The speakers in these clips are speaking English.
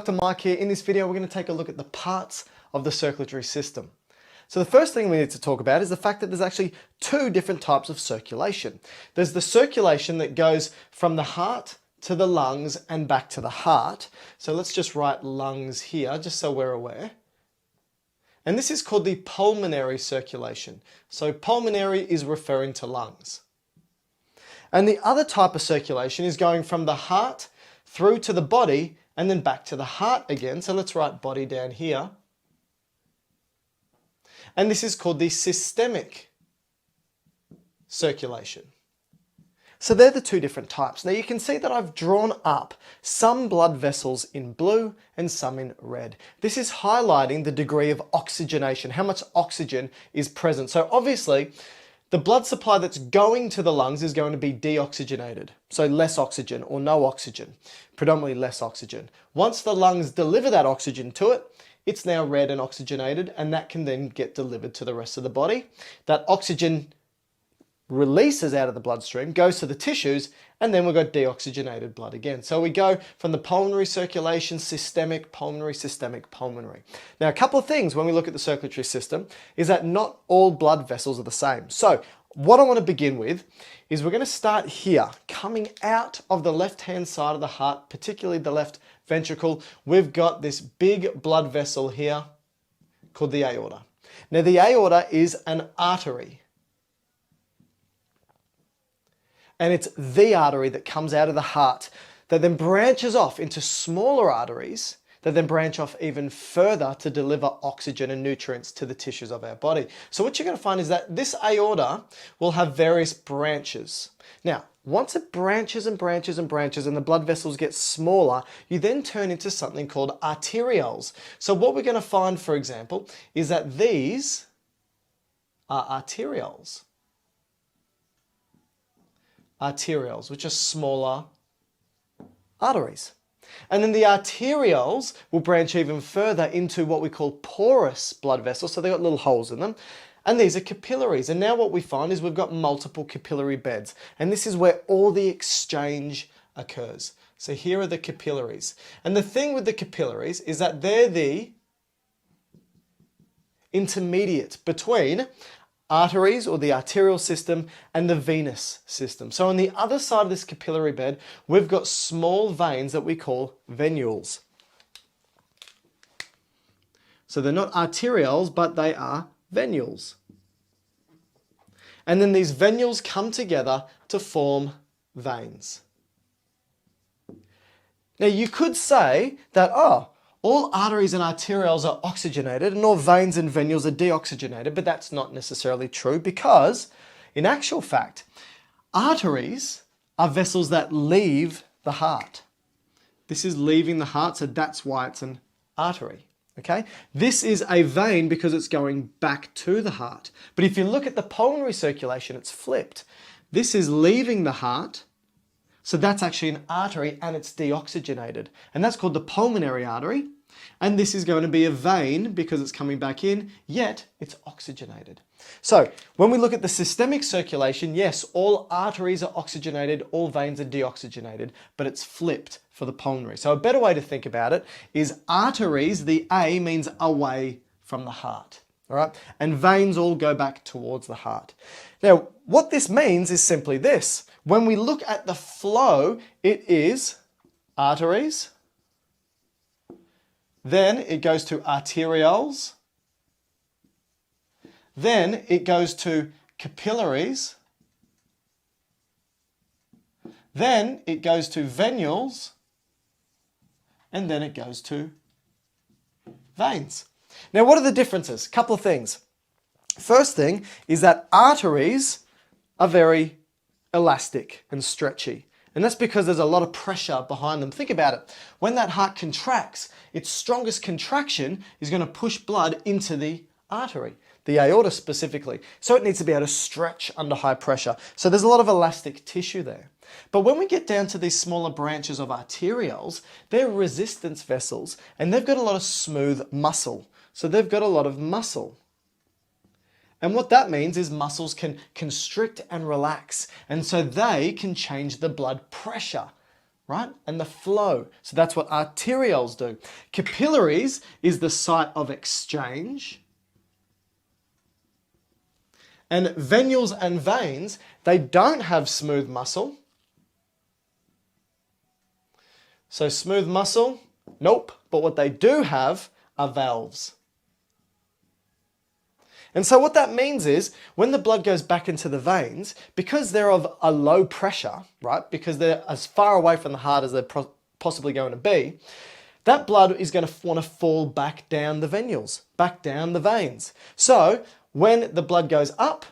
Dr. Mike here. In this video, we're going to take a look at the parts of the circulatory system. So the first thing we need to talk about is the fact that there's actually two different types of circulation. There's the circulation that goes from the heart to the lungs and back to the heart. So let's just write lungs here, just so we're aware. And this is called the pulmonary circulation. So pulmonary is referring to lungs. And the other type of circulation is going from the heart through to the body and then back to the heart again. So let's write body down here. And this is called the systemic circulation. So they're the two different types. Now you can see that I've drawn up some blood vessels in blue and some in red. This is highlighting the degree of oxygenation, how much oxygen is present. So obviously, the blood supply that's going to the lungs is going to be deoxygenated. So less oxygen or no oxygen, predominantly less oxygen. Once the lungs deliver that oxygen to it, it's now red and oxygenated, and that can then get delivered to the rest of the body. That oxygen releases out of the bloodstream, goes to the tissues, and then we've got deoxygenated blood again. So we go from the pulmonary circulation, systemic, pulmonary, systemic, pulmonary. Now, a couple of things when we look at the circulatory system is that not all blood vessels are the same. So what I want to begin with is we're going to start here, coming out of the left-hand side of the heart, particularly the left ventricle. We've got this big blood vessel here called the aorta. Now, the aorta is an artery. And it's the artery that comes out of the heart that then branches off into smaller arteries that then branch off even further to deliver oxygen and nutrients to the tissues of our body. So what you're going to find is that this aorta will have various branches. Now, once it branches and branches and branches and the blood vessels get smaller, you then turn into something called arterioles. So what we're going to find, for example, is that these are arterioles. Arterioles, which are smaller arteries. And then the arterioles will branch even further into what we call porous blood vessels. So they've got little holes in them. And these are capillaries. And now what we find is we've got multiple capillary beds. And this is where all the exchange occurs. So here are the capillaries. And the thing with the capillaries is that they're the intermediate between arteries or the arterial system and the venous system. So on the other side of this capillary bed, we've got small veins that we call venules. So they're not arterioles, but they are venules. And then these venules come together to form veins. Now you could say that, all arteries and arterioles are oxygenated and all veins and venules are deoxygenated, but that's not necessarily true because, in actual fact, arteries are vessels that leave the heart. This is leaving the heart, so that's why it's an artery. Okay? This is a vein because it's going back to the heart. But if you look at the pulmonary circulation, it's flipped. This is leaving the heart, so that's actually an artery and it's deoxygenated. And that's called the pulmonary artery. And this is going to be a vein because it's coming back in, yet it's oxygenated. So when we look at the systemic circulation, yes, all arteries are oxygenated, all veins are deoxygenated, but it's flipped for the pulmonary. So a better way to think about it is arteries, the A means away from the heart. All right? And veins all go back towards the heart. Now, what this means is simply this. When we look at the flow, it is arteries, then it goes to arterioles, then it goes to capillaries, then it goes to venules, and then it goes to veins. Now, what are the differences? A couple of things. First thing is that arteries are very elastic and stretchy. And that's because there's a lot of pressure behind them. Think about it. When that heart contracts, its strongest contraction is going to push blood into the artery, the aorta specifically. So it needs to be able to stretch under high pressure. So there's a lot of elastic tissue there. But when we get down to these smaller branches of arterioles, they're resistance vessels and they've got a lot of smooth muscle. So they've got a lot of muscle. And what that means is muscles can constrict and relax. And so they can change the blood pressure right? And the flow. So that's what arterioles do. Capillaries is the site of exchange. And venules and veins, they don't have smooth muscle. So smooth muscle, nope. But what they do have are valves. And so what that means is when the blood goes back into the veins, because they're of a low pressure, right? Because they're as far away from the heart as they're possibly going to be, that blood is going to want to fall back down the venules, back down the veins. So when the blood goes up,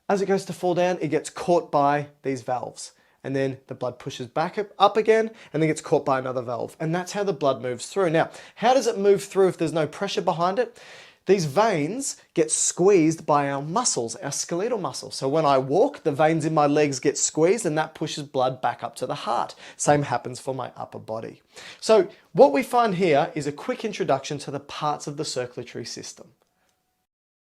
as it goes to fall down, it gets caught by these valves. And then the blood pushes back up again and then gets caught by another valve. And that's how the blood moves through. Now, how does it move through if there's no pressure behind it? These veins get squeezed by our muscles, our skeletal muscles. So when I walk, the veins in my legs get squeezed and that pushes blood back up to the heart. Same happens for my upper body. So what we find here is a quick introduction to the parts of the circulatory system.